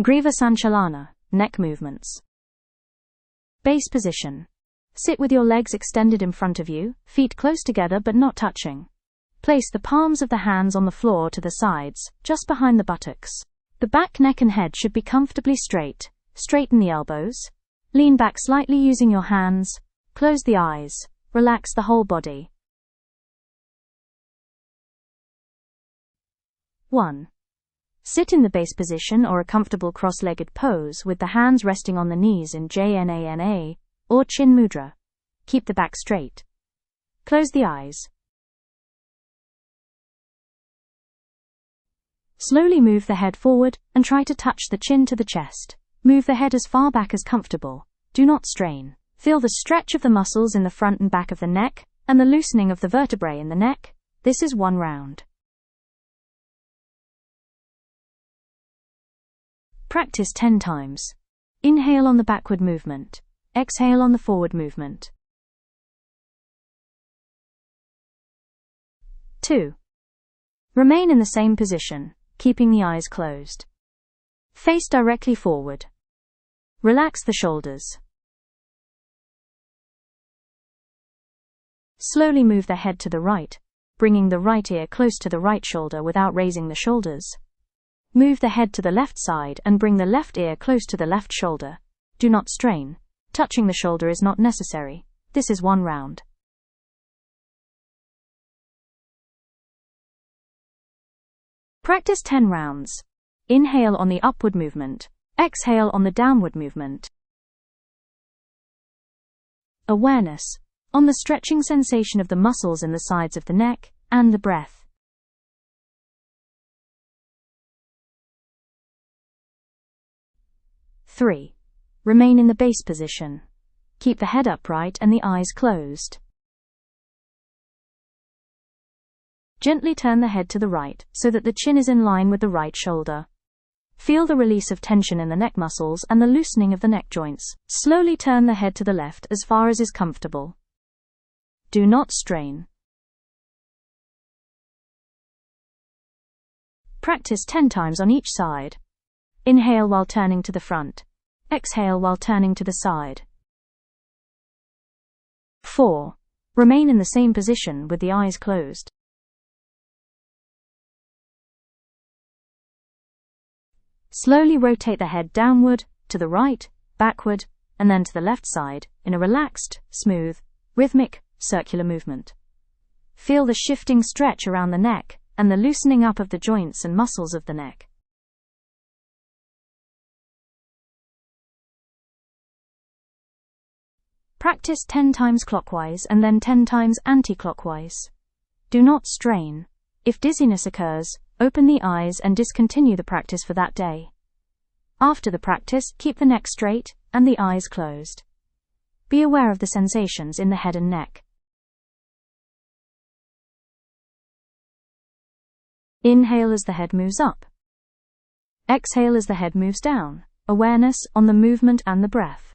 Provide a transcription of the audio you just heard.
Greeva Sanchalana, neck movements. Base position. Sit with your legs extended in front of you, feet close together but not touching. Place the palms of the hands on the floor to the sides, just behind the buttocks. The back, neck and head should be comfortably straight. Straighten the elbows. Lean back slightly using your hands. Close the eyes. Relax the whole body. 1. Sit in the base position or a comfortable cross-legged pose with the hands resting on the knees in jnana or chin mudra. Keep the back straight. Close the eyes. Slowly move the head forward and try to touch the chin to the chest. Move the head as far back as comfortable. Do not strain. Feel the stretch of the muscles in the front and back of the neck and the loosening of the vertebrae in the neck. This is 1 round. Practice 10 times. Inhale on the backward movement. Exhale on the forward movement. 2. Remain in the same position, keeping the eyes closed. Face directly forward. Relax the shoulders. Slowly move the head to the right, bringing the right ear close to the right shoulder without raising the shoulders. Move the head to the left side and bring the left ear close to the left shoulder. Do not strain. Touching the shoulder is not necessary. This is 1 round. Practice 10 rounds. Inhale on the upward movement. Exhale on the downward movement. Awareness on the stretching sensation of the muscles in the sides of the neck and the breath. 3. Remain in the base position. Keep the head upright and the eyes closed. Gently turn the head to the right so that the chin is in line with the right shoulder. Feel the release of tension in the neck muscles and the loosening of the neck joints. Slowly turn the head to the left as far as is comfortable. Do not strain. Practice 10 times on each side. Inhale while turning to the front. Exhale while turning to the side. 4. Remain in the same position with the eyes closed. Slowly rotate the head downward, to the right, backward, and then to the left side in a relaxed, smooth, rhythmic, circular movement. Feel the shifting stretch around the neck and the loosening up of the joints and muscles of the neck. Practice 10 times clockwise and then 10 times anti-clockwise. Do not strain. If dizziness occurs, open the eyes and discontinue the practice for that day. After the practice, keep the neck straight and the eyes closed. Be aware of the sensations in the head and neck. Inhale as the head moves up. Exhale as the head moves down. Awareness on the movement and the breath.